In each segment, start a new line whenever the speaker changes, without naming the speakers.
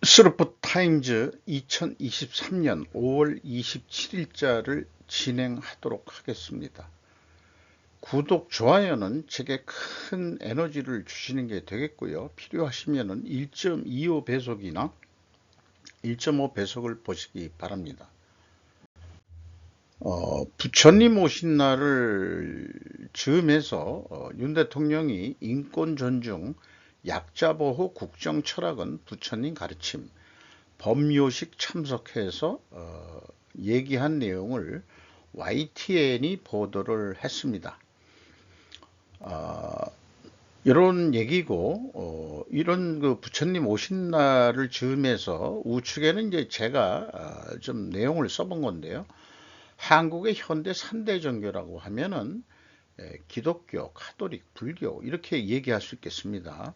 스루프 타임즈 2023년 5월 27일자를 진행하도록 하겠습니다. 구독, 좋아요는 제게 큰 에너지를 주시는 게 되겠고요. 필요하시면 1.25 배속이나 1.5 배속을 보시기 바랍니다. 부처님 오신 날을 즈음해서 윤 대통령이 인권 존중, 약자 보호, 국정 철학은 부처님 가르침, 법요식 참석해서 얘기한 내용을 YTN이 보도를 했습니다. 이런 얘기고 이런 그 부처님 오신 날을 즈음해서 우측에는 이제 제가 좀 내용을 써본 건데요. 한국의 현대 3대 종교라고 하면은 기독교, 카톨릭, 불교 이렇게 얘기할 수 있겠습니다.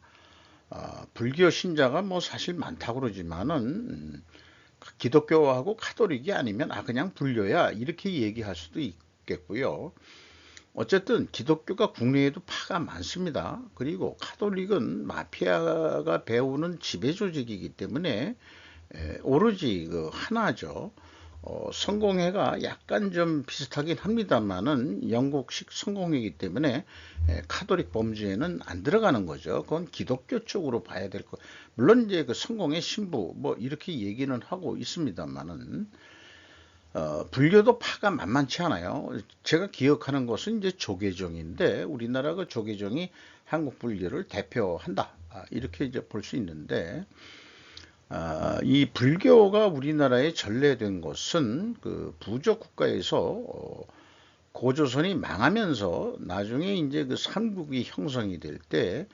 불교 신자가 뭐 사실 많다고 그러지만은 기독교하고 카톨릭이 아니면 그냥 불교야 이렇게 얘기할 수도 있겠고요. 어쨌든 기독교가 국내에도 파가 많습니다. 그리고 카톨릭은 마피아가 배우는 지배 조직이기 때문에 오로지 그 하나죠. 성공회가 약간 좀 비슷하긴 합니다만은 영국식 성공회이기 때문에 카톨릭 범주에는 안 들어가는 거죠. 그건 기독교 쪽으로 봐야 될 거. 물론 이제 그 성공회 신부 뭐 이렇게 얘기는 하고 있습니다만은 불교도 파가 만만치 않아요. 제가 기억하는 것은 이제 조계종인데 우리나라 그 조계종이 한국 불교를 대표한다. 이렇게 이제 볼 수 있는데 이 불교가 우리나라에 전래된 것은 그 부족 국가에서 고조선이 망하면서 나중에 이제 그 삼국이 형성이 될 때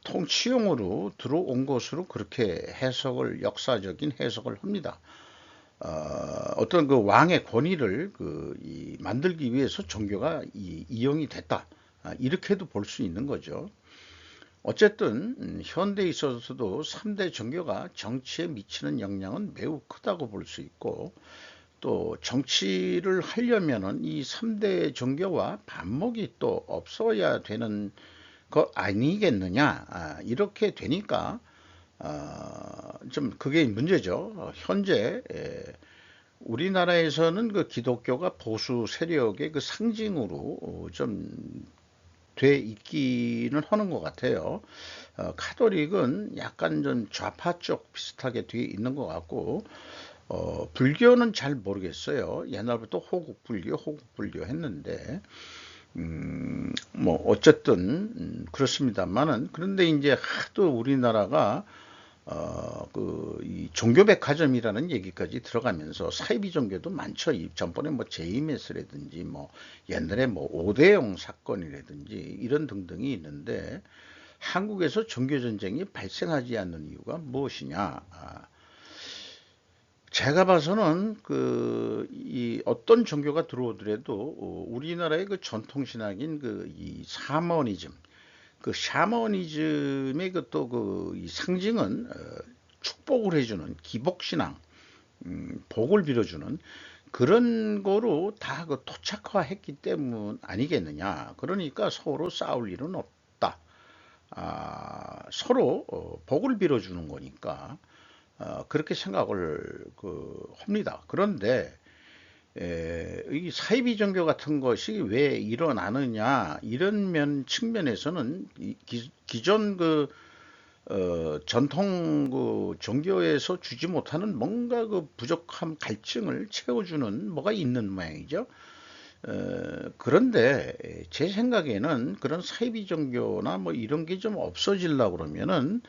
통치용으로 들어온 것으로 그렇게 해석을 역사적인 해석을 합니다. 어떤 그 왕의 권위를 만들기 위해서 종교가 이용이 됐다. 이렇게도 볼 수 있는 거죠. 어쨌든 현대에 있어서도 3대 종교가 정치에 미치는 영향은 매우 크다고 볼 수 있고 또 정치를 하려면은 이 3대 종교와 반목이 또 없어야 되는 것 아니겠느냐 이렇게 되니까 좀 그게 문제죠. 현재 우리나라에서는 그 기독교가 보수 세력의 그 상징으로 좀 돼 있기는 하는 것 같아요. 카톨릭은 약간 좀 좌파 쪽 비슷하게 뒤에 있는 것 같고, 불교는 잘 모르겠어요. 옛날부터 호국불교 했는데, 뭐, 어쨌든, 그렇습니다만은, 그런데 이제 하도 우리나라가 이 종교백화점이라는 얘기까지 들어가면서 사이비 종교도 많죠. 이 전번에 뭐 제이메스라든지 뭐 옛날에 뭐 오대영 사건이라든지 이런 등등이 있는데 한국에서 종교 전쟁이 발생하지 않는 이유가 무엇이냐? 제가 봐서는 이 어떤 종교가 들어오더라도 우리나라의 그 전통 신학인 이 사머니즘 그 샤머니즘의 이 상징은 축복을 해주는 기복신앙, 복을 빌어주는 그런 거로 다 그 토착화했기 때문 아니겠느냐. 그러니까 서로 싸울 일은 없다. 서로 복을 빌어주는 거니까 그렇게 생각을 합니다. 그런데 이 사이비 종교 같은 것이 왜 일어나느냐 이런 측면에서는 기존 전통 종교에서 주지 못하는 뭔가 부족함 갈증을 채워주는 뭐가 있는 모양이죠. 그런데 제 생각에는 그런 사이비 종교나 뭐 이런 게 좀 없어지려고 그러면은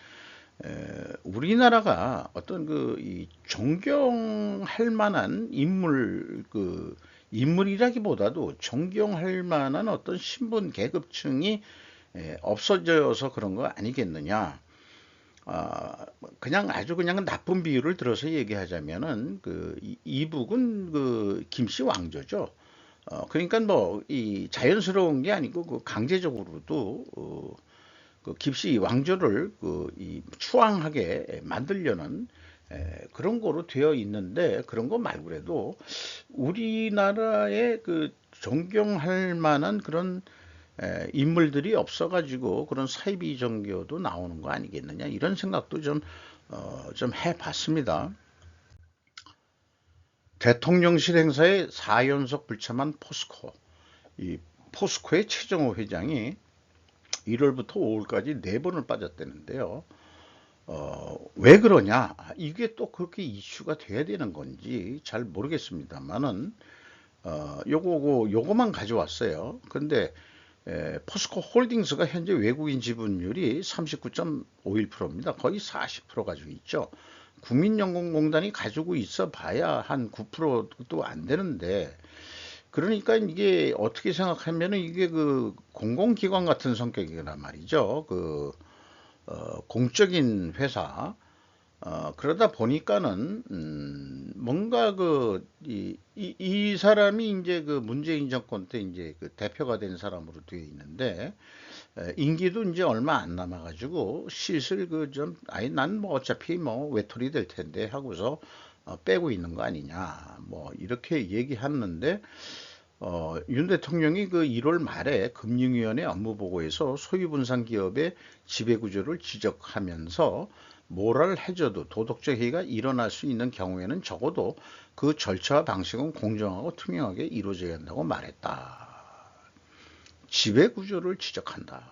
우리나라가 어떤 이 존경할 만한 인물이라기보다도 존경할 만한 어떤 신분 계급층이 없어져서 그런 거 아니겠느냐. 그냥 아주 그냥 나쁜 비유를 들어서 얘기하자면은 이북은 김씨 왕조죠. 그러니까 뭐 이 자연스러운 게 아니고 강제적으로도 김씨 왕조를 이 추앙하게 만들려는 그런 거로 되어 있는데 그런 거 말고라도 우리나라의 존경할 만한 그런 인물들이 없어가지고 그런 사이비 종교도 나오는 거 아니겠느냐 이런 생각도 좀 해봤습니다. 대통령실 행사에 4연속 불참한 포스코. 이 포스코의 최정호 회장이 1월부터 5월까지 4번을 빠졌다는데요. 왜 그러냐? 이게 또 그렇게 이슈가 돼야 되는 건지 잘 모르겠습니다만은 요거만 가져왔어요. 근데 포스코 홀딩스가 현재 외국인 지분율이 39.51%입니다. 거의 40% 가지고 있죠. 국민연금공단이 가지고 있어 봐야 한 9%도 안 되는데, 그러니까 이게 어떻게 생각하면은 이게 그 공공기관 같은 성격이란 말이죠. 공적인 회사. 그러다 보니까는, 뭔가 이 사람이 이제 그 문재인 정권 때 이제 그 대표가 된 사람으로 되어 있는데, 임기도 이제 얼마 안 남아가지고, 슬슬 아니, 난 뭐 어차피 뭐 외톨이 될 텐데 하고서, 빼고 있는 거 아니냐. 뭐, 이렇게 얘기하는데, 윤 대통령이 그 1월 말에 금융위원회 업무보고에서 소유분산 기업의 지배구조를 지적하면서 뭐를 해줘도 도덕적 해이가 일어날 수 있는 경우에는 적어도 그 절차와 방식은 공정하고 투명하게 이루어져야 한다고 말했다. 지배구조를 지적한다.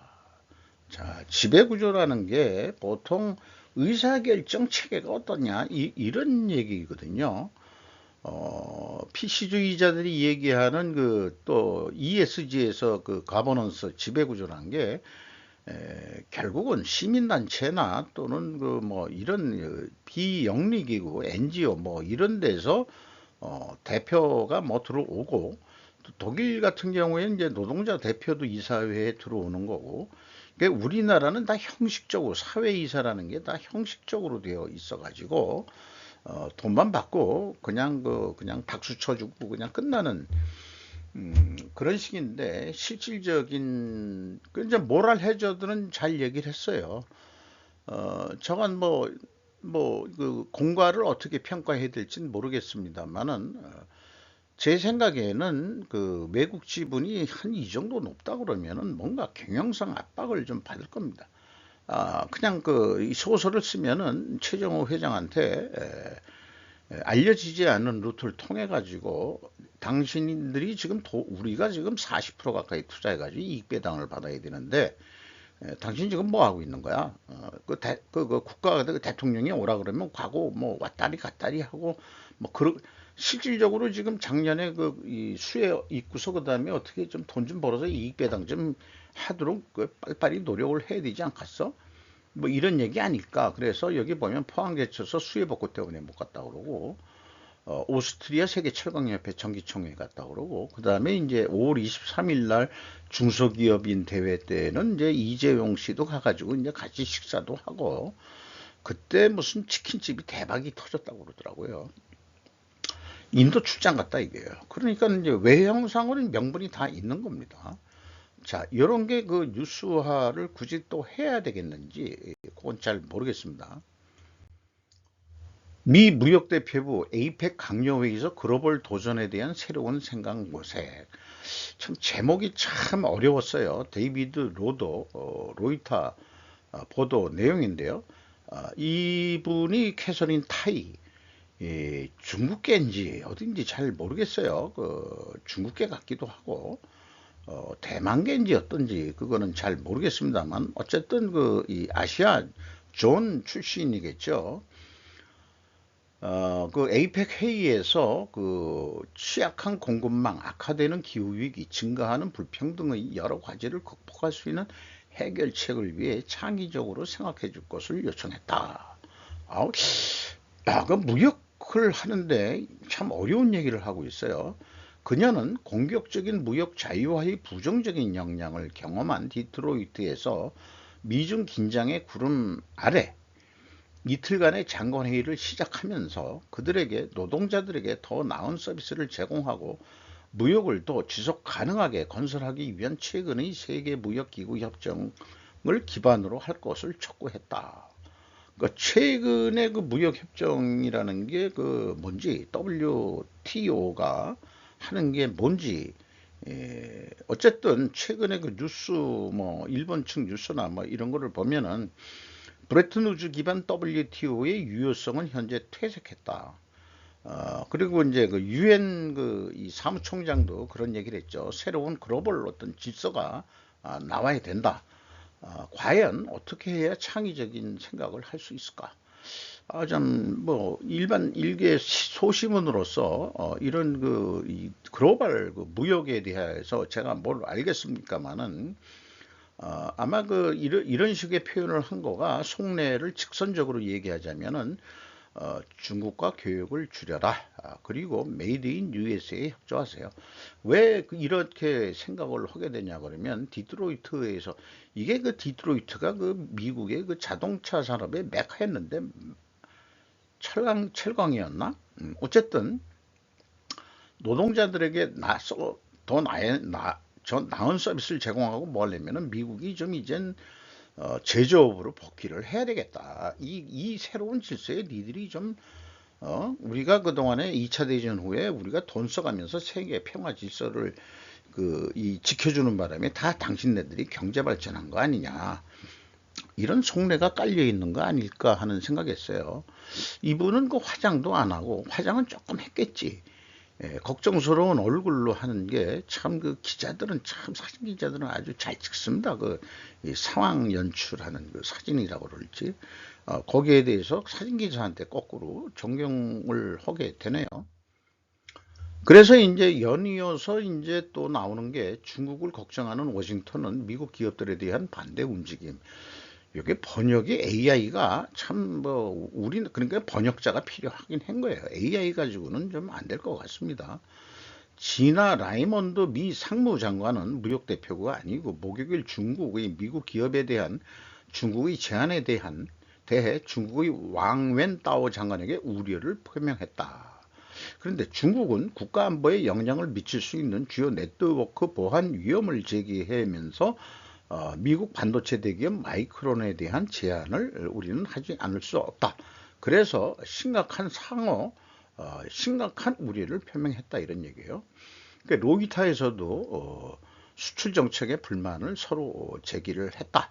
자, 지배구조라는 게 보통 의사결정 체계가 어떠냐 이런 얘기거든요. PC주의자들이 얘기하는 또 ESG에서 그 가버넌스 지배구조라는 게 결국은 시민단체나 또는 그 뭐 이런 비영리기구 NGO 뭐 이런 데서 대표가 뭐 들어오고, 또 독일 같은 경우에는 이제 노동자 대표도 이사회에 들어오는 거고, 그러니까 우리나라는 다 형식적으로 사회이사라는 게 다 형식적으로 되어 있어가지고 돈만 받고 그냥 박수 쳐주고 그냥 끝나는 그런 식인데, 실질적인 이제 뭐랄 해저들은 잘 얘기를 했어요. 저건 그 공과를 어떻게 평가해야 될지는 모르겠습니다만은, 제 생각에는 그 외국 지분이 한 이 정도 높다 그러면은 뭔가 경영상 압박을 좀 받을 겁니다. 그냥 이 소설을 쓰면은 최정호 회장한테 알려지지 않은 루트를 통해 가지고 당신들이 지금 우리가 지금 40% 가까이 투자해 가지고 이익 배당을 받아야 되는데, 당신 지금 뭐 하고 있는 거야? 그 국가 대통령이 오라 그러면 가고 뭐 왔다리 갔다리 하고 뭐 실질적으로 지금 작년에 이 수해 있고서 그다음에 어떻게 좀 돈 좀 벌어서 이익 배당 좀 하도록 빨리빨리 노력을 해야 되지 않겠어? 뭐 이런 얘기 아닐까. 그래서 여기 보면 포항 개쳐서 수해 복구 때문에 못 갔다 그러고, 오스트리아 세계철강협회 정기총회 갔다 그러고, 그 다음에 이제 5월 23일 날 중소기업인 대회 때는 이제 이재용 씨도 가가지고 이제 같이 식사도 하고, 그때 무슨 치킨집이 대박이 터졌다고 그러더라고요. 인도 출장 갔다 이게요. 그러니까 이제 외형상으로는 명분이 다 있는 겁니다. 자, 이런 게 그 뉴스화를 굳이 또 해야 되겠는지, 그건 잘 모르겠습니다. 미 무역대표부 에이펙 강요회의에서 글로벌 도전에 대한 새로운 생각 모색. 참 제목이 참 어려웠어요. 데이비드 로이터 보도 내용인데요. 이분이 캐서린 타이, 중국계인지 어딘지 잘 모르겠어요. 중국계 같기도 하고, 대만계인지 어떤지 그거는 잘 모르겠습니다만, 어쨌든 이 아시아 존 출신이겠죠. 그 에이펙 회의에서 취약한 공급망, 악화되는 기후위기, 증가하는 불평등의 여러 과제를 극복할 수 있는 해결책을 위해 창의적으로 생각해 줄 것을 요청했다. 그 무역을 하는데 참 어려운 얘기를 하고 있어요. 그녀는 공격적인 무역 자유화의 부정적인 영향을 경험한 디트로이트에서 미중 긴장의 구름 아래 이틀간의 장관회의를 시작하면서 그들에게 노동자들에게 더 나은 서비스를 제공하고 무역을 더 지속 가능하게 건설하기 위한 최근의 세계무역기구 협정을 기반으로 할 것을 촉구했다. 그러니까 최근의 그 무역협정이라는 게 뭔지 WTO가 하는 게 뭔지 어쨌든 최근에 그 뉴스 뭐 일본 측 뉴스나 뭐 이런 거를 보면은 브레튼우즈 기반 WTO의 유효성은 현재 퇴색했다. 그리고 이제 그 유엔 그 이 사무총장도 그런 얘기를 했죠. 새로운 글로벌 어떤 질서가 나와야 된다. 과연 어떻게 해야 창의적인 생각을 할 수 있을까? 좀 뭐 일반 일개 소시민으로서 이런 그 이 글로벌 그 무역에 대해서 제가 뭘 알겠습니까마는 아마 그 이런 식의 표현을 한 거가 속내를 직선적으로 얘기하자면은 중국과 교역을 줄여라. 그리고 메이드 인 USA에 협조하세요. 왜 이렇게 생각을 하게 되냐 그러면 디트로이트에서 이게 그 디트로이트가 그 미국의 그 자동차 산업의 메카였는데 철강이었나? 어쨌든 노동자들에게 더 나은 서비스를 제공하고 뭐 하려면은 미국이 좀 이젠 제조업으로 복귀를 해야 되겠다. 이 새로운 질서에 니들이 좀 우리가 그동안에 2차 대전 후에 우리가 돈 써가면서 세계 평화 질서를 이 지켜주는 바람에 다 당신네들이 경제 발전한 거 아니냐. 이런 속내가 깔려 있는 거 아닐까 하는 생각했어요. 이분은 그 화장도 안 하고 화장은 조금 했겠지. 걱정스러운 얼굴로 하는 게 참 그 기자들은 참 사진 기자들은 아주 잘 찍습니다. 이 상황 연출하는 그 사진이라고 그럴지 거기에 대해서 사진 기자한테 거꾸로 존경을 하게 되네요. 그래서 이제 연이어서 이제 또 나오는 게 중국을 걱정하는 워싱턴은 미국 기업들에 대한 반대 움직임. 이게 번역이 AI가 참 뭐 우리 그러니까 번역자가 필요하긴 한 거예요. AI 가지고는 좀 안 될 것 같습니다. 지나 라이먼드 미 상무장관은 무역 대표가 아니고 목요일 중국의 미국 기업에 대한 중국의 제안에 대해 중국의 왕웬따오 장관에게 우려를 표명했다. 그런데 중국은 국가안보에 영향을 미칠 수 있는 주요 네트워크 보안 위험을 제기하면서 미국 반도체 대기업 마이크론에 대한 제한을 우리는 하지 않을 수 없다. 그래서 심각한 우려를 표명했다 이런 얘기예요. 그러니까 로이타에서도 수출 정책에 불만을 서로 제기를 했다.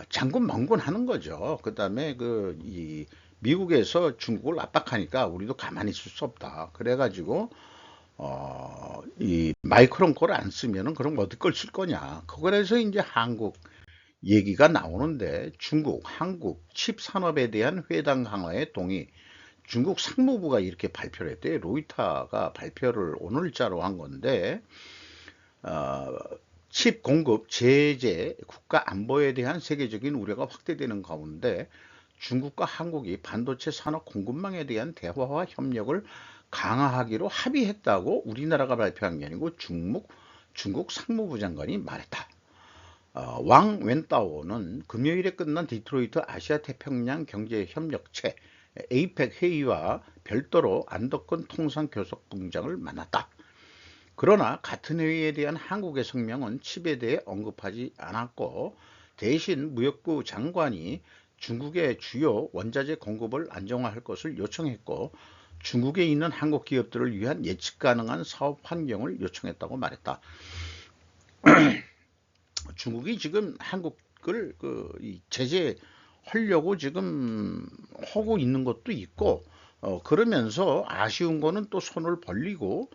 장군멍군 하는 거죠. 그다음에 이 미국에서 중국을 압박하니까 우리도 가만히 있을 수 없다. 그래가지고 이 마이크론 걸 안 쓰면은 그럼 어디 걸 쓸 거냐. 그래서 이제 한국 얘기가 나오는데 중국, 한국 칩 산업에 대한 회담 강화에 동의. 중국 상무부가 이렇게 발표를 했대요. 로이터가 발표를 오늘자로 한 건데 칩 공급, 제재, 국가 안보에 대한 세계적인 우려가 확대되는 가운데 중국과 한국이 반도체 산업 공급망에 대한 대화와 협력을 강화하기로 합의했다고 우리나라가 발표한 게 아니고 중국 상무부 장관이 말했다. 왕 웬따오는 금요일에 끝난 디트로이트 아시아 태평양 경제협력체 에이펙 회의와 별도로 안덕근 통상교섭부장을 만났다. 그러나 같은 회의에 대한 한국의 성명은 칩에 대해 언급하지 않았고 대신 무역부 장관이 중국의 주요 원자재 공급을 안정화할 것을 요청했고 중국에 있는 한국 기업들을 위한 예측 가능한 사업 환경을 요청했다고 말했다. 중국이 지금 한국을 이 제재하려고 지금 하고 있는 것도 있고 그러면서 아쉬운 거는 또 손을 벌리고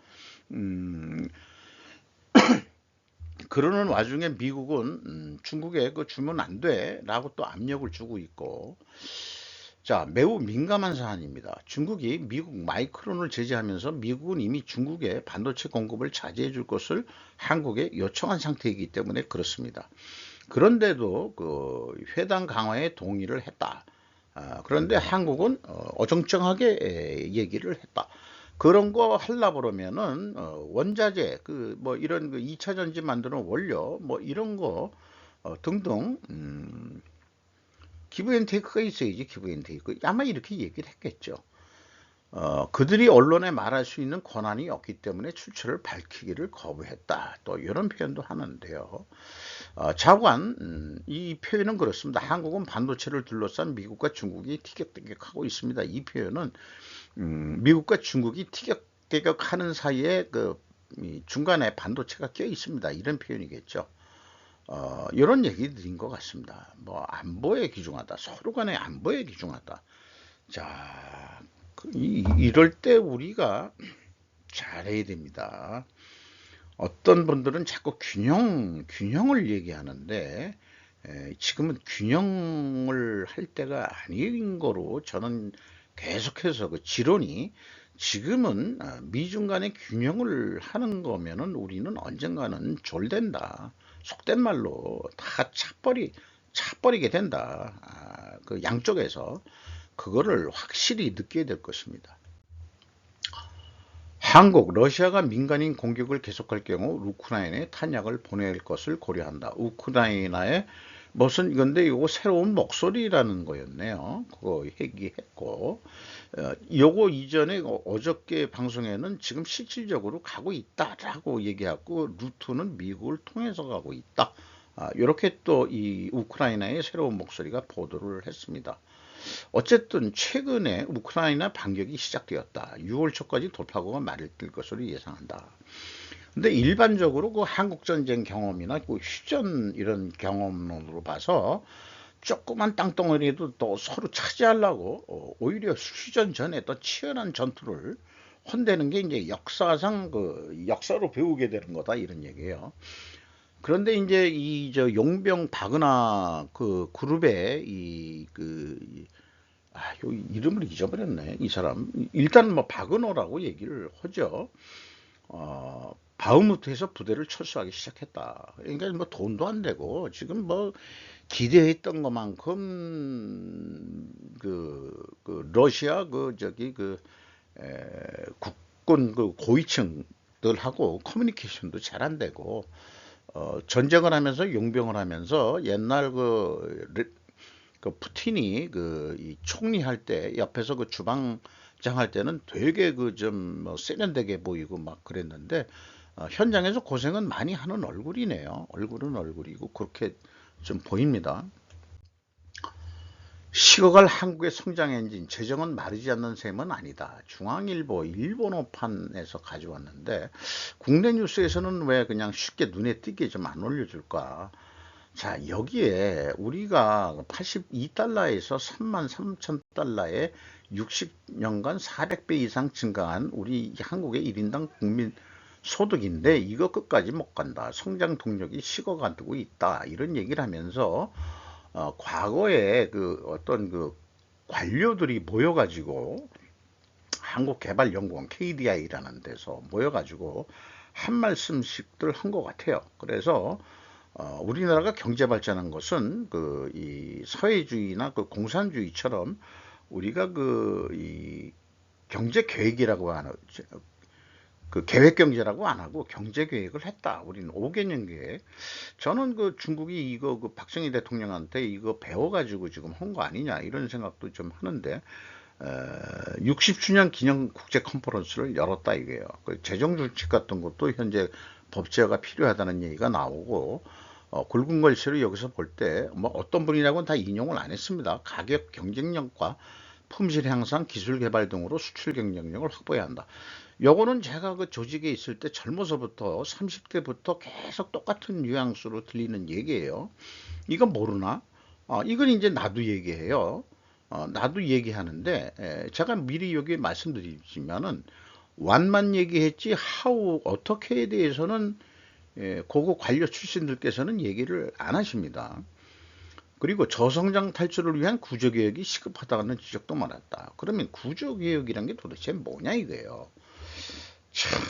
그러는 와중에 미국은 중국에 주면 안 돼라고 또 압력을 주고 있고 자 매우 민감한 사안입니다. 중국이 미국 마이크론을 제재하면서 미국은 이미 중국의 반도체 공급을 자제해 줄 것을 한국에 요청한 상태이기 때문에 그렇습니다. 그런데도 회담 강화에 동의를 했다. 그런데 한국은 어정쩡하게 얘기를 했다. 그런 거 하려 그러면은 원자재 뭐 이런 2차 전지 만드는 원료 뭐 이런 거 등등 기브앤테이크가 있어야지. 기브앤테이크 아마 이렇게 얘기를 했겠죠. 그들이 언론에 말할 수 있는 권한이 없기 때문에 출처를 밝히기를 거부했다. 또 이런 표현도 하는데요. 자관 이 표현은 그렇습니다. 한국은 반도체를 둘러싼 미국과 중국이 티격태격하고 있습니다. 이 표현은 미국과 중국이 티격태격하는 사이에 중간에 반도체가 껴 있습니다. 이런 표현이겠죠. 이런 얘기들인 것 같습니다. 뭐 안보에 귀중하다, 서로 간의 안보에 귀중하다. 자, 이럴 때 우리가 잘해야 됩니다. 어떤 분들은 자꾸 균형을 얘기하는데 지금은 균형을 할 때가 아닌 거로 저는 계속해서 그 지론이 지금은 미중 간의 균형을 하는 거면은 우리는 언젠가는 졸된다. 속된 말로 다 차버리게 된다. 그 양쪽에서 그거를 확실히 느껴야 될 것입니다. 한국, 러시아가 민간인 공격을 계속할 경우 우크라이나에 탄약을 보낼 것을 고려한다. 우크라이나에 무슨 이건데 이거 새로운 목소리라는 거였네요. 그거 얘기했고 요거 이전에 어저께 방송에는 지금 실질적으로 가고 있다라고 얘기하고 루트는 미국을 통해서 가고 있다. 이렇게 또 이 우크라이나의 새로운 목소리가 보도를 했습니다. 어쨌든 최근에 우크라이나 반격이 시작되었다. 6월 초까지 돌파구가 마련될 것으로 예상한다. 근데 일반적으로 그 한국전쟁 경험이나 그 휴전 이런 경험으로 봐서 조그만 땅덩어리에도 또 서로 차지하려고 오히려 휴전 전에 또 치열한 전투를 혼내는 게 이제 역사상 그 역사로 배우게 되는 거다 이런 얘기예요. 그런데 이제 이 저 용병 바그나 그 그룹의 요 이름을 잊어버렸네 이 사람. 일단 뭐 바그너라고 얘기를 하죠. 바흐무트에서 부대를 철수하기 시작했다. 그러니까 뭐 돈도 안 되고 지금 뭐 기대했던 것만큼 러시아 국군 그 고위층들하고 커뮤니케이션도 잘 안 되고 전쟁을 하면서 용병을 하면서 옛날 그 푸틴이 이 총리할 때 옆에서 그 주방장 할 때는 되게 그 좀 뭐 세련되게 보이고 막 그랬는데 현장에서 고생은 많이 하는 얼굴이네요. 얼굴은 얼굴이고 그렇게 좀 보입니다. 식어갈 한국의 성장 엔진 재정은 마르지 않는 셈은 아니다. 중앙일보 일본어판에서 가져왔는데 국내 뉴스에서는 왜 그냥 쉽게 눈에 띄게 좀 안 올려줄까? 자, 여기에 우리가 82달러에서 33,000달러에 60년간 400배 이상 증가한 우리 한국의 1인당 국민 소득인데 이거 끝까지 못 간다. 성장 동력이 식어가고 있다. 이런 얘기를 하면서 과거에 그 어떤 그 관료들이 모여가지고 한국개발연구원 KDI라는 데서 모여가지고 한 말씀씩들 한 것 같아요. 그래서 우리나라가 경제 발전한 것은 이 사회주의나 그 공산주의처럼 우리가 이 경제 계획이라고 하는 그 계획 경제라고 안 하고 경제 계획을 했다. 우리는 5개년 계획. 저는 그 중국이 이거 그 박정희 대통령한테 이거 배워가지고 지금 한 거 아니냐 이런 생각도 좀 하는데 60주년 기념 국제 컨퍼런스를 열었다 이게요. 그 재정 정책 같은 것도 현재 법 제어가 필요하다는 얘기가 나오고 굵은 글씨로 여기서 볼 때 뭐 어떤 분이라고는 다 인용을 안 했습니다. 가격 경쟁력과 품질 향상, 기술 개발 등으로 수출 경쟁력을 확보해야 한다. 요거는 제가 그 조직에 있을 때 젊어서부터 30대부터 계속 똑같은 뉘앙스로 들리는 얘기예요. 이거 모르나? 이건 이제 나도 얘기해요. 나도 얘기하는데 제가 미리 여기 말씀드리지만은 완만 얘기했지 하우 어떻게에 대해서는 고급 관료 출신들께서는 얘기를 안 하십니다. 그리고 저성장 탈출을 위한 구조개혁이 시급하다는 지적도 많았다. 그러면 구조개혁이란 게 도대체 뭐냐 이거예요. 참,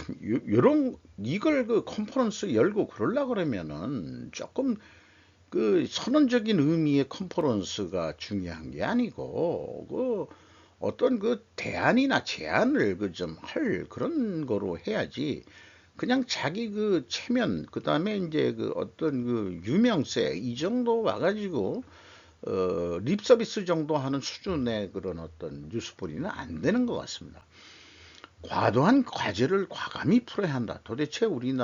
이걸 그 컨퍼런스 열고 그러려고 그러면은 조금 그 선언적인 의미의 컨퍼런스가 중요한 게 아니고, 어떤 그 대안이나 제안을 그 좀 할 그런 거로 해야지. 그냥 자기 그 체면, 그 다음에 이제 그 어떤 그 유명세, 이 정도 와가지고, 립 서비스 정도 하는 수준의 그런 어떤 뉴스풀이는 안 되는 것 같습니다. 과도한 과제를 과감히 풀어야 한다. 도대체 우리는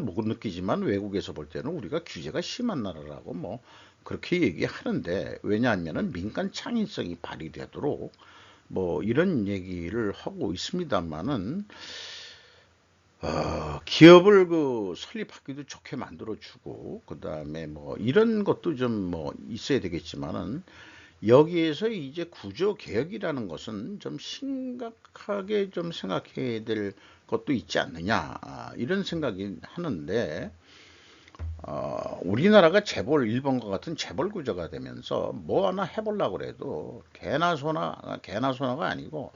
못 느끼지만 외국에서 볼 때는 우리가 규제가 심한 나라라고 뭐 그렇게 얘기하는데 왜냐하면은 민간 창의성이 발휘되도록 뭐 이런 얘기를 하고 있습니다만은 기업을 설립하기도 좋게 만들어주고, 그 다음에 뭐 이런 것도 좀 뭐 있어야 되겠지만은, 여기에서 이제 구조 개혁이라는 것은 좀 심각하게 좀 생각해야 될 것도 있지 않느냐, 이런 생각이 하는데, 우리나라가 재벌, 일본과 같은 재벌 구조가 되면서 뭐 하나 해보려고 해도 개나 소나가 아니고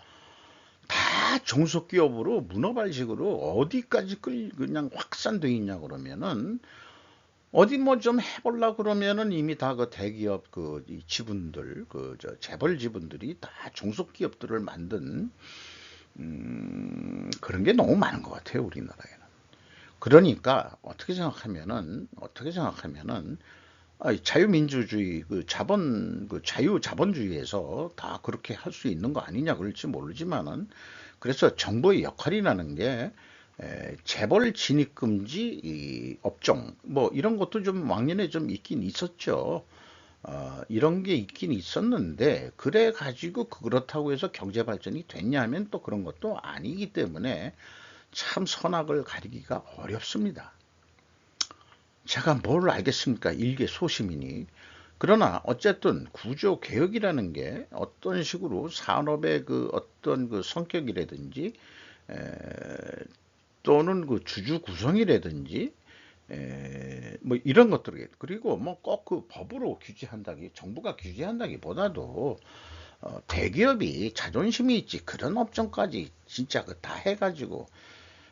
다 종속기업으로 문어발식으로 어디까지 그냥 확산돼 있냐 그러면은, 어디 뭐 좀 해보려고 그러면은 이미 다 그 대기업 이 지분들, 저 재벌 지분들이 다 종속기업들을 만든 그런 게 너무 많은 것 같아요, 우리나라에는. 그러니까 어떻게 생각하면은 자유민주주의, 자유자본주의에서 다 그렇게 할 수 있는 거 아니냐 그럴지 모르지만은, 그래서 정부의 역할이라는 게 재벌 진입금지 이 업종 뭐 이런 것도 좀 왕년에 좀 있긴 있었죠. 이런 게 있긴 있었는데, 그래 가지고 그렇다고 해서 경제 발전이 됐냐면 또 그런 것도 아니기 때문에 참 선악을 가리기가 어렵습니다. 제가 뭘 알겠습니까? 일개 소시민이. 그러나 어쨌든 구조 개혁이라는 게 어떤 식으로 산업의 어떤 성격이라든지, 에, 또는 주주 구성이라든지, 뭐 이런 것들, 그리고 뭐 꼭 법으로 규제한다기, 정부가 규제한다기보다도 대기업이 자존심이 있지 그런 업종까지 진짜 다 해가지고.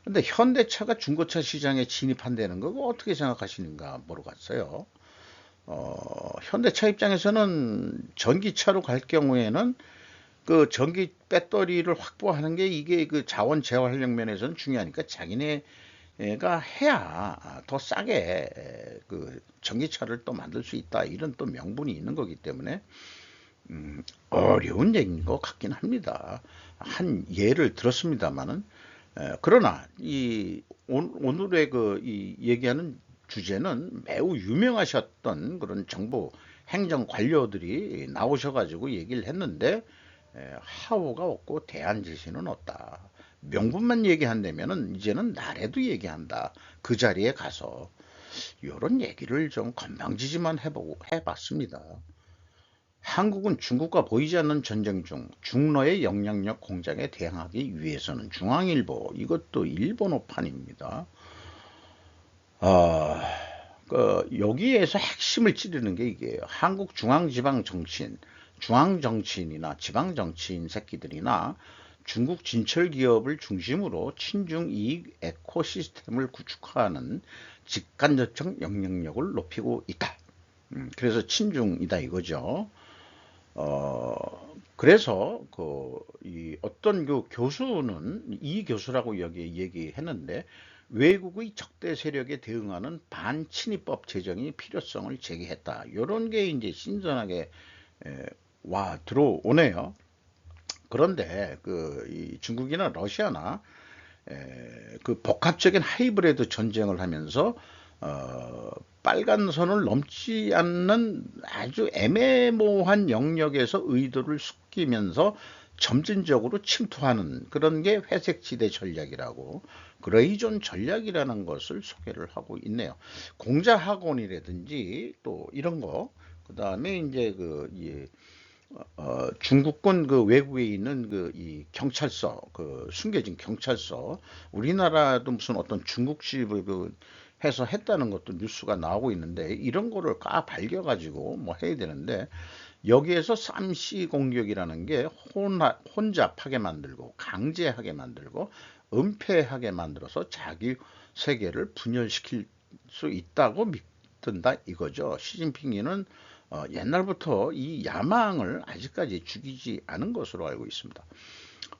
근데 현대차가 중고차 시장에 진입한다는 거 어떻게 생각하시는가 모르겠어요. 현대차 입장에서는 전기차로 갈 경우에는 전기 배터리를 확보하는 게 이게 자원 재활용 면에서는 중요하니까 자기네가 해야 더 싸게 전기차를 또 만들 수 있다, 이런 또 명분이 있는 거기 때문에 어려운 얘기인 것 같긴 합니다. 한 예를 들었습니다만은, 그러나 오늘의 이 얘기하는 주제는 매우 유명하셨던 그런 정부 행정 관료들이 나오셔가지고 얘기를 했는데, 하호가 없고 대안 제시는 없다. 명분만 얘기한다면은 이제는 나래도 얘기한다. 그 자리에 가서 이런 얘기를 좀 건방지지만 해봤습니다. 한국은 중국과 보이지 않는 전쟁 중 중러의 영향력 공작에 대항하기 위해서는, 중앙일보, 이것도 일본어판입니다. 아, 여기에서 핵심을 찌르는 게 이게요. 한국 중앙지방정치인, 중앙정치인이나 지방정치인 새끼들이나 중국 진철기업을 중심으로 친중 이익 에코시스템을 구축하는 직간접적 영향력을 높이고 있다. 그래서 친중이다 이거죠. 그래서 이 어떤 교수는, 이 교수라고 여기 얘기했는데, 외국의 적대 세력에 대응하는 반친입법 제정의 필요성을 제기했다. 이런 게 이제 신선하게 와 들어오네요. 그런데 이 중국이나 러시아나 복합적인 하이브리드 전쟁을 하면서 빨간 선을 넘지 않는 아주 애매모호한 영역에서 의도를 숨기면서 점진적으로 침투하는 그런 게 회색지대 전략이라고, 그레이존 전략이라는 것을 소개를 하고 있네요. 공자학원이라든지 또 이런 거, 그 다음에 이제 중국군 외국에 있는 이 경찰서, 숨겨진 경찰서, 우리나라도 무슨 어떤 중국집 해서 했다는 것도 뉴스가 나오고 있는데, 이런 거를 밝혀가지고 뭐 해야 되는데, 여기에서 쌈씨 공격이라는 게 혼잡하게 만들고 강제하게 만들고 은폐하게 만들어서 자기 세계를 분열시킬 수 있다고 믿든다 이거죠. 시진핑이는 옛날부터 이 야망을 아직까지 죽이지 않은 것으로 알고 있습니다.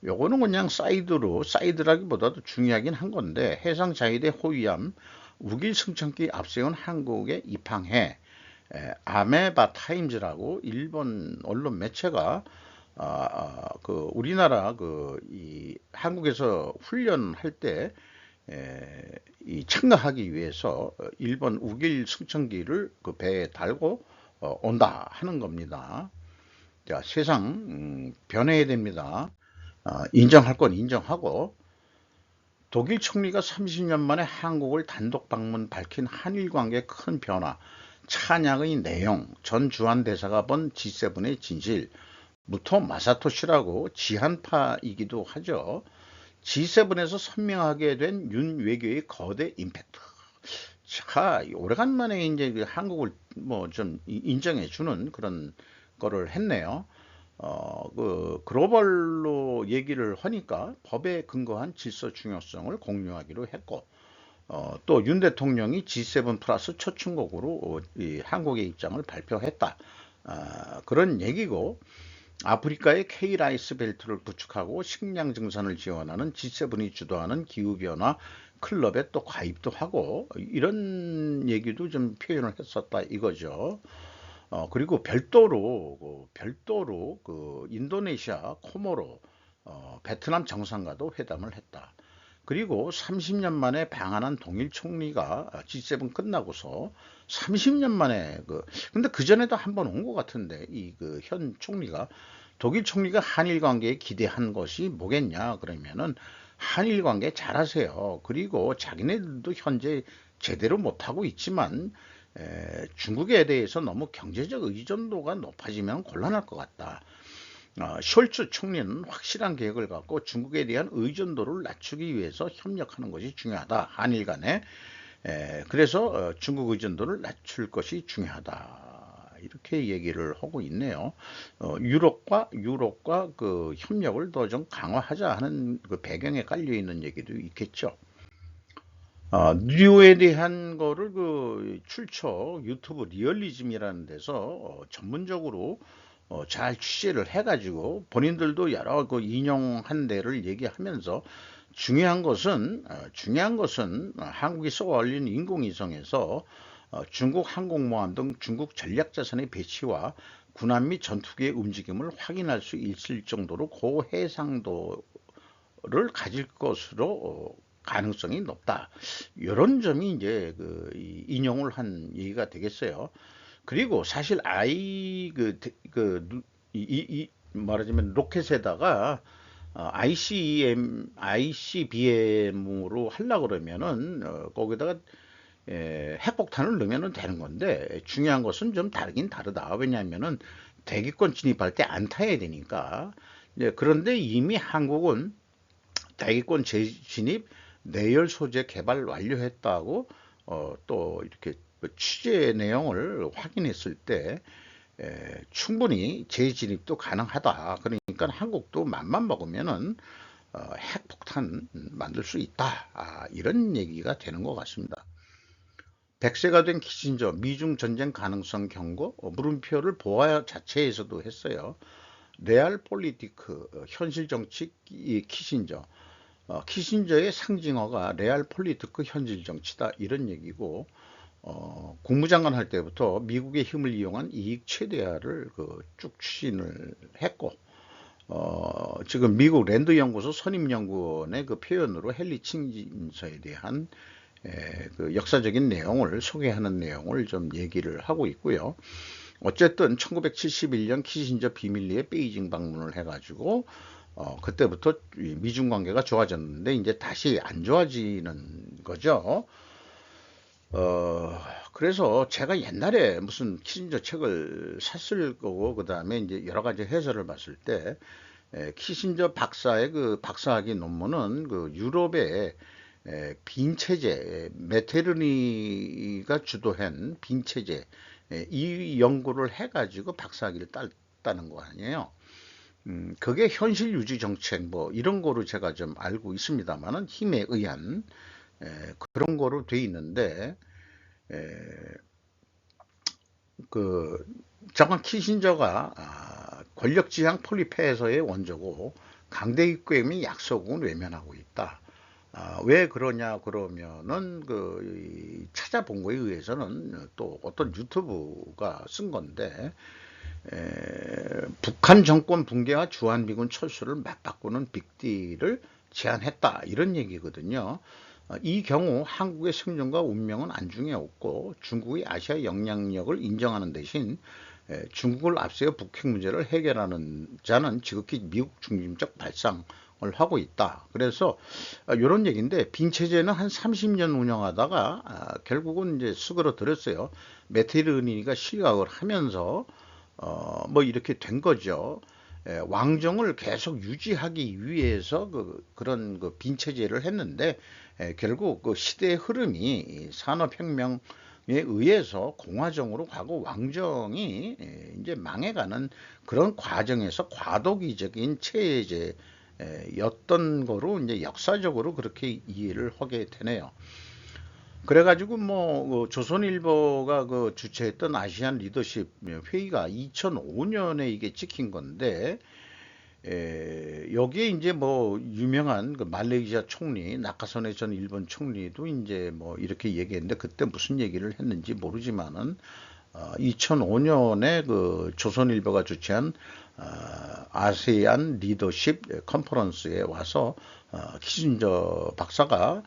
요거는 그냥 사이드라기보다도 중요하긴 한 건데, 해상 자위대 호위함 우길 승천기 앞세운 한국에 입항해 아메바 타임즈라고 일본 언론 매체가 우리나라 이 한국에서 훈련할 때 이 참가하기 위해서 일본 우길 승천기를 배에 달고 온다 하는 겁니다. 자, 세상 변해야 됩니다. 인정할 건 인정하고, 독일 총리가 30년 만에 한국을 단독 방문 밝힌 한일 관계 큰 변화, 찬양의 내용, 전 주한 대사가 본 G7의 진실, 무토 마사토시라고 지한파이기도 하죠. G7에서 선명하게 된 윤 외교의 거대 임팩트. 자, 오래간만에 이제 그 한국을 뭐 좀 인정해 주는 그런 거를 했네요. 그 글로벌로 얘기를 하니까 법에 근거한 질서 중요성을 공유하기로 했고, 또 윤 대통령이 G7 플러스 초청국으로 이 한국의 입장을 발표했다. 그런 얘기고, 아프리카의 K라이스 벨트를 구축하고 식량 증산을 지원하는 G7이 주도하는 기후변화 클럽에 또 가입도 하고 이런 얘기도 좀 표현을 했었다 이거죠. 그리고 별도로 그 인도네시아, 코모로, 베트남 정상과도 회담을 했다. 그리고 30년 만에 방한한 동일 총리가 G7 끝나고서 30년 만에 근데 그 전에도 한 번 온 것 같은데 이 그 현 총리가 독일 총리가 한일 관계에 기대한 것이 뭐겠냐 그러면은 한일 관계 잘하세요. 그리고 자기네들도 현재 제대로 못하고 있지만 중국에 대해서 너무 경제적 의존도가 높아지면 곤란할 것 같다. 숄츠 총리는 확실한 계획을 갖고 중국에 대한 의존도를 낮추기 위해서 협력하는 것이 중요하다. 한일 간에. 그래서 중국 의존도를 낮출 것이 중요하다. 이렇게 얘기를 하고 있네요. 유럽과 그 협력을 더 좀 강화하자 하는 그 배경에 깔려 있는 얘기도 있겠죠. 뉴에 대한 거를 그 출처 유튜브 리얼리즘이라는 데서 전문적으로 잘 취재를 해가지고 본인들도 여러 그 인용한 데를 얘기하면서 중요한 것은 한국이 쏘아 올린 인공위성에서 중국 항공모함 등 중국 전략자산의 배치와 군함 및 전투기의 움직임을 확인할 수 있을 정도로 고해상도를 가질 것으로 가능성이 높다. 이런 점이 이제 그 인용을 한 얘기가 되겠어요. 그리고 사실 말하자면 로켓에다가 ICBM으로 하려고 그러면은 거기다가 핵폭탄을 넣으면 되는 건데 중요한 것은 좀 다르긴 다르다. 왜냐하면은 대기권 진입할 때 안 타야 되니까. 그런데 이미 한국은 대기권 진입 내열 소재 개발 완료했다고 또 이렇게 취재 내용을 확인했을 때 충분히 재진입도 가능하다. 그러니까 한국도 맘만 먹으면은 핵폭탄 만들 수 있다. 이런 얘기가 되는 것 같습니다. 100세가 된 키신저 미중 전쟁 가능성 경고 물음표를 보아 자체에서도 했어요. 레알 폴리티크 현실 정치 키신저 키신저의 상징어가 레알 폴리티크 현실 정치다 이런 얘기고 국무장관 할 때부터 미국의 힘을 이용한 이익 최대화를 쭉 추진을 했고 지금 미국 랜드 연구소 선임연구원의 그 표현으로 헨리 칭진서에 대한 그 역사적인 내용을 소개하는 내용을 좀 얘기를 하고 있고요. 어쨌든 1971년 키신저 비밀리에 베이징 방문을 해가지고 그때부터 미중 관계가 좋아졌는데 이제 다시 안 좋아지는 거죠. 그래서 제가 옛날에 무슨 키신저 책을 샀을 거고 그 다음에 이제 여러 가지 해설을 봤을 때 키신저 박사의 그 박사학위 논문은 그 유럽의 빈체제 메테르니가 주도한 빈체제 이 연구를 해가지고 박사학위를 땄다는 거 아니에요. 그게 현실 유지 정책 뭐 이런 거로 제가 좀 알고 있습니다만은 힘에 의한 그런 거로 돼 있는데 그 자관 키신저가 권력지향 폴리폐에서의 원조고 강대 입국의 약속은 외면하고 있다. 왜 그러냐 그러면은 찾아본 거에 의해서는 또 어떤 유튜브가 쓴 건데 북한 정권 붕괴와 주한미군 철수를 맞바꾸는 빅딜을 제안했다 이런 얘기거든요. 이 경우 한국의 생존과 운명은 안중에 없고 중국의 아시아 영향력을 인정하는 대신 중국을 앞세워 북핵 문제를 해결하는 자는 지극히 미국 중심적 발상 하고 있다. 그래서 이런 얘기인데, 빈체제는 한 30년 운영하다가 결국은 이제 수그러들었어요. 메테르니가 실각을 하면서 뭐 이렇게 된 거죠. 왕정을 계속 유지하기 위해서 그런 그 빈체제를 했는데, 결국 그 시대의 흐름이 산업혁명에 의해서 공화정으로 가고 왕정이 이제 망해가는 그런 과정에서 과도기적인 체제였던 거로 이제 역사적으로 그렇게 이해를 하게 되네요. 그래가지고 뭐 조선일보가 그 주최했던 아시안 리더십 회의가 2005년에 이게 찍힌 건데, 여기에 이제 뭐 유명한 그 말레이시아 총리 나카소네 전 일본 총리도 이제 뭐 이렇게 얘기했는데, 그때 무슨 얘기를 했는지 모르지만은 2005년에 그 조선일보가 주최한 아세안 리더십 컨퍼런스에 와서 키신저 박사가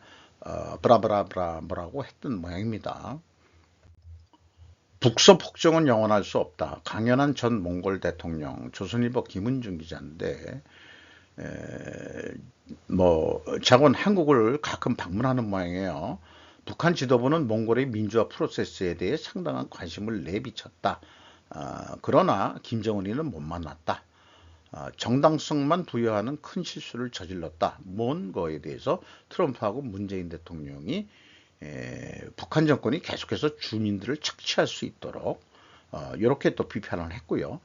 브라브라브라 뭐라고 했던 모양입니다. 북서 폭정은 영원할 수 없다. 강연한 전 몽골 대통령, 조선일보 김은중 기자인데, 뭐 자곤 한국을 가끔 방문하는 모양이에요. 북한 지도부는 몽골의 민주화 프로세스에 대해 상당한 관심을 내비쳤다. 그러나 김정은이는 못 만났다. 정당성만 부여하는 큰 실수를 저질렀다. 뭔 거에 대해서 트럼프하고 문재인 대통령이 북한 정권이 계속해서 주민들을 착취할 수 있도록 이렇게 또 비판을 했고요.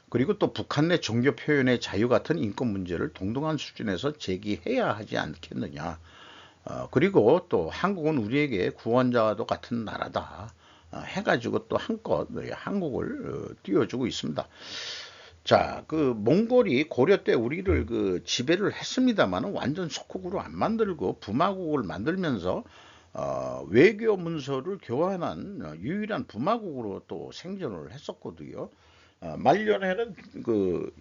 그리고 또 북한 내 종교 표현의 자유 같은 인권 문제를 동등한 수준에서 제기해야 하지 않겠느냐. 그리고 또 한국은 우리에게 구원자와도 같은 나라다. 해가지고 또 한껏 한국을 띄워주고 있습니다. 자, 그 몽골이 고려 때 우리를 그 지배를 했습니다만 완전 속국으로 안 만들고 부마국을 만들면서 외교 문서를 교환한 유일한 부마국으로 또 생존을 했었거든요. 말년에는 그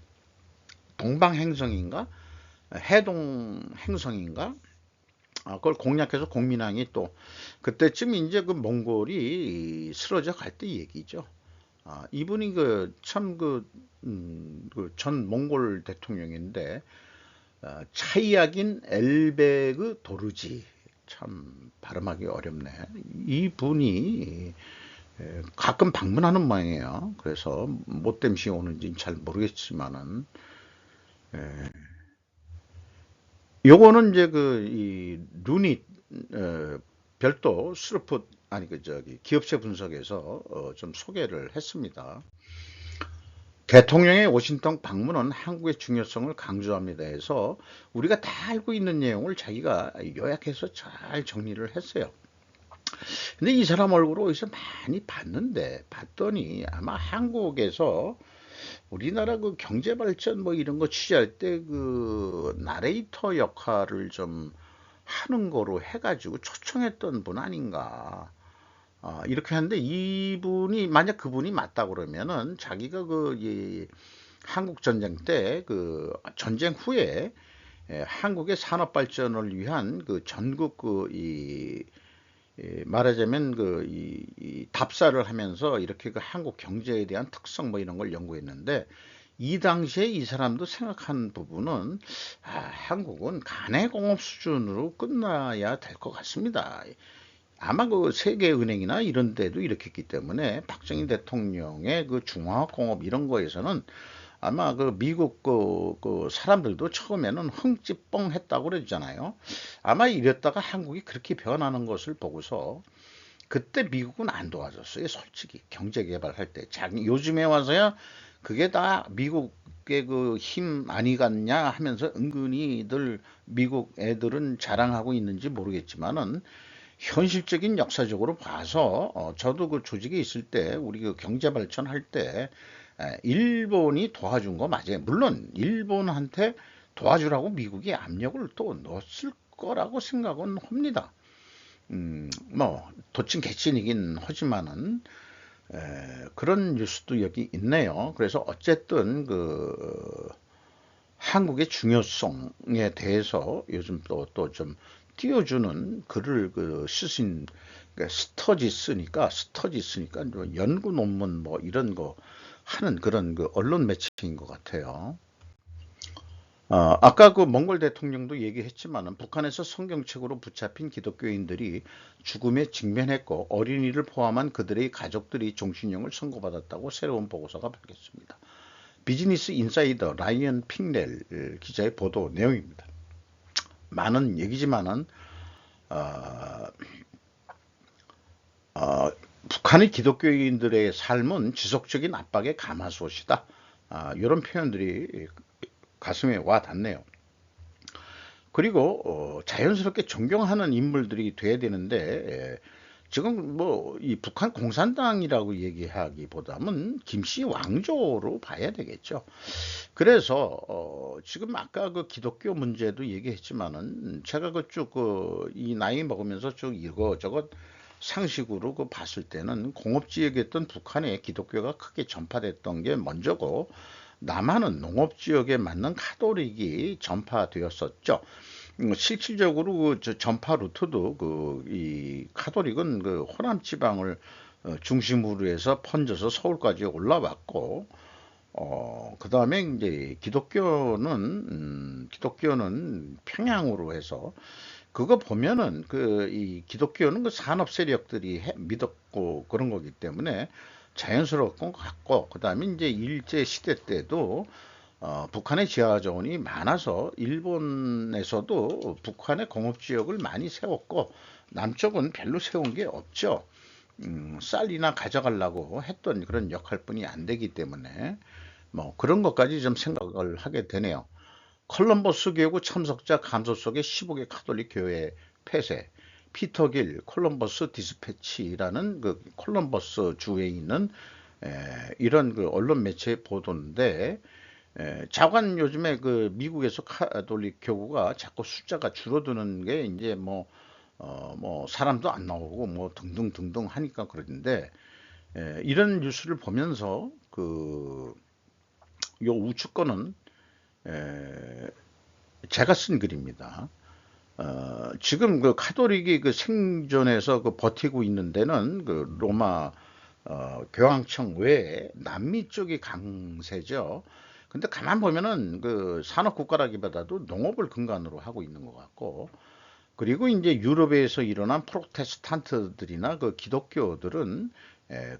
동방행성인가 해동행성인가 그걸 공략해서 공민왕이 또 그때쯤 이제 그 몽골이 쓰러져 갈 때 얘기죠. 이분이 그 참 그 전 몽골 대통령인데, 차이약인 엘베그 도르지, 참 발음하기 어렵네. 이분이 가끔 방문하는 모양이에요. 그래서 뭐 땜시 오는지는 잘 모르겠지만은, 요거는 이제 그 이 루닛 별도 스루풋 아니 그 저기 기업체 분석에서 좀 소개를 했습니다. 대통령의 워싱턴 방문은 한국의 중요성을 강조합니다 해서 우리가 다 알고 있는 내용을 자기가 요약해서 잘 정리를 했어요. 근데 이 사람 얼굴을 어디서 많이 봤더니 아마 한국에서 우리나라 그 경제 발전 뭐 이런 거 취재할 때 그 나레이터 역할을 좀 하는 거로 해가지고 초청했던 분 아닌가. 이렇게 하는데, 이분이 만약 그분이 맞다 그러면은 자기가 한국 전쟁 때 그 전쟁 후에 한국의 산업 발전을 위한 그 전국 말하자면 이 답사를 하면서 이렇게 그 한국 경제에 대한 특성 뭐 이런 걸 연구했는데, 이 당시에 이 사람도 생각한 부분은 한국은 간해공업 수준으로 끝나야 될 것 같습니다. 아마 그 세계은행이나 이런 데도 이렇게 했기 때문에 박정희 대통령의 그 중화학공업 이런 거에서는 아마 그 미국 그 사람들도 처음에는 흥찌뻥 했다고 그러잖아요. 아마 이랬다가 한국이 그렇게 변하는 것을 보고서 그때 미국은 안 도와줬어요. 솔직히 경제 개발할 때. 요즘에 와서야 그게 다 미국의 그 힘 아니겠냐 하면서 은근히들 미국 애들은 자랑하고 있는지 모르겠지만은, 현실적인 역사적으로 봐서 저도 그 조직에 있을 때 우리 그 경제 발전할 때 일본이 도와준 거 맞아요. 물론 일본한테 도와주라고 미국이 압력을 또 넣었을 거라고 생각은 합니다. 뭐 도친 개친이긴 하지만은 그런 뉴스도 여기 있네요. 그래서 어쨌든 그 한국의 중요성에 대해서 요즘 또 좀 띄워주는 글을 그 쓰신 스터지스니까 연구 논문 뭐 이런 거 하는 그런 그 언론 매체인 것 같아요. 아까 그 몽골 대통령도 얘기했지만은 북한에서 성경책으로 붙잡힌 기독교인들이 죽음에 직면했고 어린이를 포함한 그들의 가족들이 종신형을 선고받았다고 새로운 보고서가 밝혔습니다. 비즈니스 인사이더 라이언 핑넬 기자의 보도 내용입니다. 많은 얘기지만은 어, 어, 북한의 기독교인들의 삶은 지속적인 압박의 가마솥이다. 이런 표현들이 가슴에 와 닿네요. 그리고 자연스럽게 존경하는 인물들이 돼야 되는데 지금 뭐 이 북한 공산당이라고 얘기하기보다는 김씨 왕조로 봐야 되겠죠. 그래서 지금 아까 그 기독교 문제도 얘기했지만은 제가 그쭉 이 나이 먹으면서 쭉 이거저것 상식으로 그 봤을 때는 공업지역이었던 북한에 기독교가 크게 전파됐던 게 먼저고 남한은 농업지역에 맞는 카톨릭이 전파되었었죠. 실질적으로 그 전파 루트도 그 이 카톨릭은 그 호남 지방을 중심으로 해서 번져서 서울까지 올라왔고 그다음에 이제 기독교는 평양으로 해서 그거 보면은 그 이 기독교는 그 산업 세력들이 믿었고 그런 거기 때문에 자연스러운 것 같고 그다음에 이제 일제 시대 때도 북한의 지하자원이 많아서 일본에서도 북한의 공업지역을 많이 세웠고 남쪽은 별로 세운 게 없죠. 쌀이나 가져가려고 했던 그런 역할뿐이 안 되기 때문에 뭐 그런 것까지 좀 생각을 하게 되네요. 컬럼버스 교구 참석자 감소 속에 15개 카톨릭 교회 폐쇄. 피터길 콜럼버스 디스패치라는 그 콜럼버스 주에 있는 이런 그 언론 매체 보도인데 자관 요즘에 그 미국에서 카톨릭 교구가 자꾸 숫자가 줄어드는 게 이제 뭐 사람도 안 나오고 뭐 등등등등 하니까 그러는데 이런 뉴스를 보면서 그 요 우측 거는 에, 제가 쓴 글입니다. 지금 그 카톨릭이 그 생존해서 그 버티고 있는 데는 그 로마 교황청 외에 남미 쪽이 강세죠. 근데 가만 보면은 그 산업 국가라기보다도 농업을 근간으로 하고 있는 것 같고, 그리고 이제 유럽에서 일어난 프로테스탄트들이나 그 기독교들은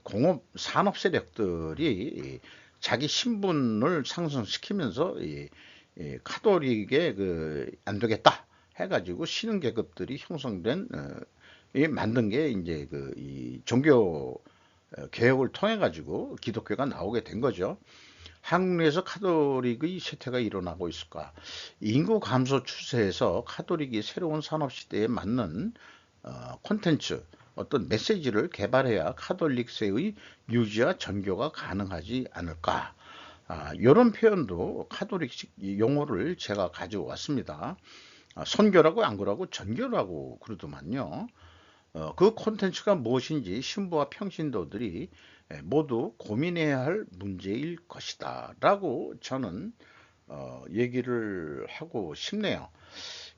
공업 산업 세력들이 자기 신분을 상승시키면서 이 카톨릭에 그 안 되겠다 해가지고 신흥 계급들이 형성된 만든 게 이제 그 이 종교 개혁을 통해 가지고 기독교가 나오게 된 거죠. 한국 내에서 카톨릭의 쇠퇴가 일어나고 있을까? 인구 감소 추세에서 카톨릭이 새로운 산업 시대에 맞는 콘텐츠, 어떤 메시지를 개발해야 카톨릭세의 유지와 전교가 가능하지 않을까? 이런 표현도 카톨릭식 용어를 제가 가져왔습니다. 선교라고 안 그러고 전교라고 그러더만요. 그 콘텐츠가 무엇인지 신부와 평신도들이 모두 고민해야 할 문제일 것이다 라고 저는 얘기를 하고 싶네요.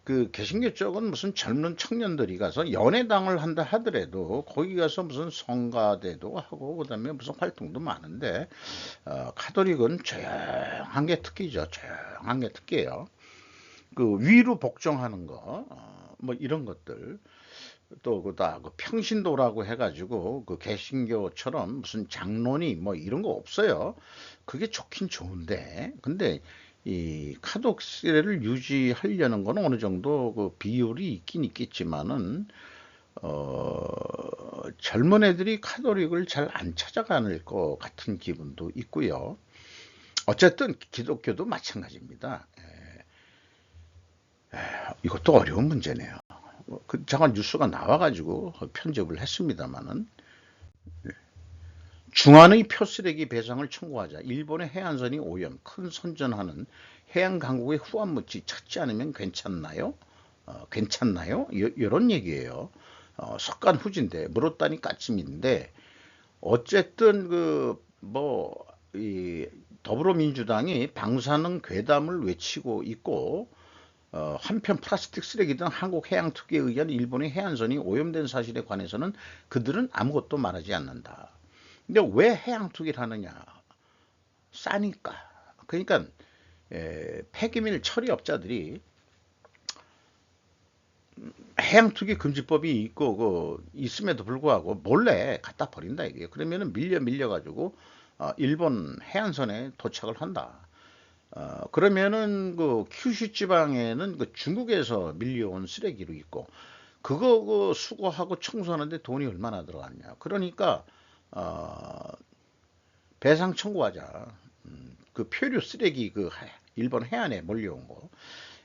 그 개신교 쪽은 무슨 젊은 청년들이 가서 연회당을 한다 하더라도 거기 가서 무슨 성가대도 하고 그다음에 무슨 활동도 많은데 카톨릭은 조용한 게 특기죠. 조용한 게 특기예요. 그 위로 복종하는 거, 뭐 이런 것들. 또 그다 그 평신도라고 해가지고 그 개신교처럼 무슨 장로니 뭐 이런 거 없어요. 그게 좋긴 좋은데, 근데 이 카독세를 유지하려는 거는 어느 정도 그 비율이 있긴 있겠지만은 젊은 애들이 카톨릭을 잘 안 찾아가는 것 같은 기분도 있고요. 어쨌든 기독교도 마찬가지입니다. 이것도 어려운 문제네요. 그 잠깐 뉴스가 나와가지고 편집을 했습니다만은 중한의 표쓰레기 배상을 청구하자. 일본의 해안선이 오염, 큰 선전하는 해양 강국의 후원 묻지 찾지 않으면 괜찮나요? 괜찮나요? 이런 얘기예요. 석간 후진데 물었다니 까찜인데 어쨌든 이 더불어민주당이 방사능 괴담을 외치고 있고 한편 플라스틱 쓰레기 등 한국 해양 투기에 의한 일본의 해안선이 오염된 사실에 관해서는 그들은 아무것도 말하지 않는다. 근데 왜 해양 투기를 하느냐? 싸니까. 그러니까 폐기밀 처리업자들이 해양투기 금지법이 있고 있음에도 불구하고 몰래 갖다 버린다 이게요. 그러면은 밀려 가지고 일본 해안선에 도착을 한다. 그러면은 그 큐슈 지방에는 그 중국에서 밀려온 쓰레기로 있고 그거 수거하고 청소하는데 돈이 얼마나 들어갔냐. 그러니까 배상 청구하자. 그 표류 쓰레기 그 일본 해안에 몰려온 거.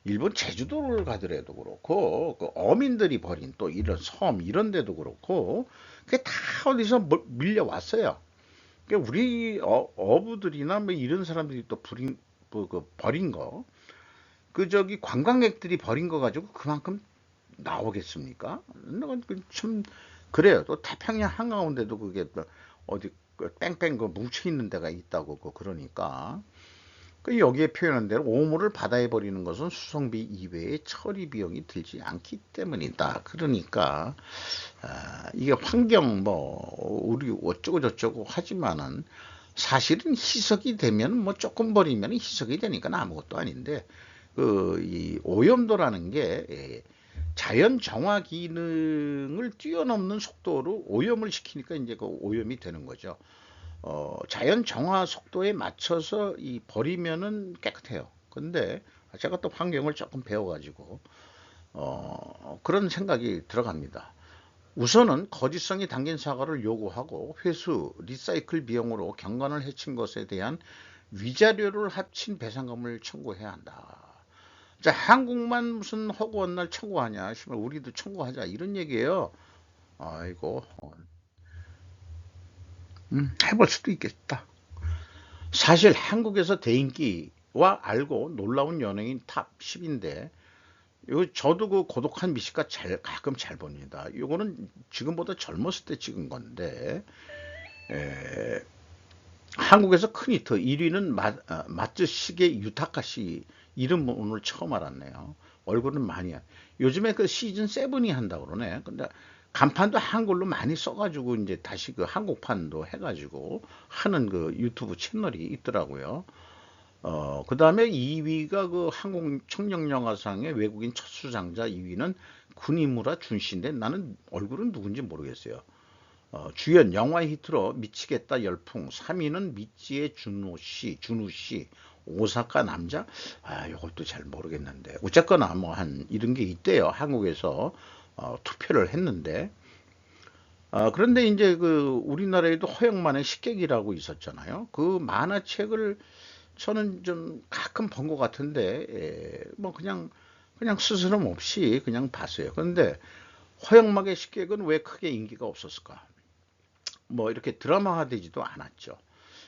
일본 제주도를 가더라도 그렇고 그 어민들이 버린 또 이런 섬 이런 데도 그렇고 그게 다 어디서 밀려왔어요. 그러니까 우리 어부들이나 뭐 이런 사람들이 또 그 버린 거, 그 저기 관광객들이 버린 거 가지고 그만큼 나오겠습니까? 참 그래요. 또 태평양 한가운데도 그게 또 어디 그 뺑뺑 그 뭉쳐 있는 데가 있다고 그러니까 그 여기에 표현한 대로 오물을 바다에 버리는 것은 수송비 이외에 처리 비용이 들지 않기 때문이다. 그러니까 이게 환경 뭐 우리 어쩌고 저쩌고 하지만은 사실은 희석이 되면 뭐 조금 버리면 희석이 되니까 아무것도 아닌데 그 이 오염도라는 게 자연 정화 기능을 뛰어넘는 속도로 오염을 시키니까 이제 그 오염이 되는 거죠. 자연 정화 속도에 맞춰서 이 버리면은 깨끗해요. 근데 제가 또 환경을 조금 배워가지고 그런 생각이 들어갑니다. 우선은 거짓성이 담긴 사과를 요구하고 회수, 리사이클 비용으로 경관을 해친 것에 대한 위자료를 합친 배상금을 청구해야 한다. 자, 한국만 무슨 허구한 날 청구하냐? 우리도 청구하자 이런 얘기예요. 아이고, 해볼 수도 있겠다. 사실 한국에서 대인기와 알고 놀라운 연예인 탑 10인데 저도 그 고독한 미식가 가끔 잘 봅니다. 이거는 지금보다 젊었을 때 찍은 건데 한국에서 큰 히트 1위는 마츠시게 유타카 씨 이름 오늘 처음 알았네요. 얼굴은 많이 요즘에 그 시즌 7이 한다고 그러네. 근데 간판도 한글로 많이 써가지고 이제 다시 그 한국판도 해가지고 하는 그 유튜브 채널이 있더라고요. 그 다음에 2위가 그 한국 청룡영화상의 외국인 첫 수상자 2위는 군이무라 준씨인데 나는 얼굴은 누군지 모르겠어요. 주연 영화 히트로 미치겠다 열풍 3위는 미찌의 준우 씨, 오사카 남자. 이것도 잘 모르겠는데 어쨌거나 뭐 한 이런 게 있대요. 한국에서 투표를 했는데 그런데 이제 그 우리나라에도 허영만의 식객이라고 있었잖아요. 그 만화책을 저는 좀 가끔 본 것 같은데 뭐 그냥 스스럼 없이 그냥 봤어요. 그런데 허영만의 식객은 왜 크게 인기가 없었을까? 뭐 이렇게 드라마화되지도 않았죠.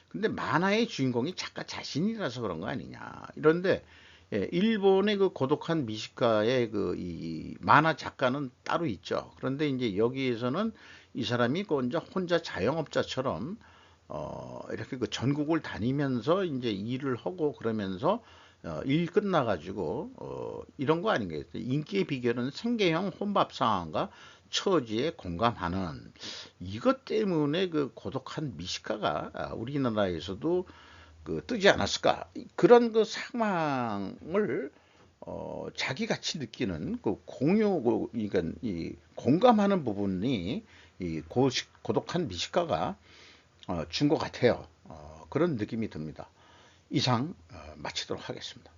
근데 만화의 주인공이 작가 자신이라서 그런 거 아니냐. 이런데 일본의 그 고독한 미식가의 그 이 만화 작가는 따로 있죠. 그런데 이제 여기에서는 이 사람이 그 혼자 자영업자처럼 이렇게 그 전국을 다니면서 이제 일을 하고 그러면서 일 끝나가지고 이런 거 아닌가요? 인기의 비결은 생계형 혼밥 상황과 처지에 공감하는 이것 때문에 그 고독한 미식가가 우리나라에서도 그 뜨지 않았을까? 그런 그 상황을 자기 같이 느끼는 그 그러니까 이 공감하는 부분이 이 고독한 미식가가 준 것 같아요. 그런 느낌이 듭니다. 이상 마치도록 하겠습니다.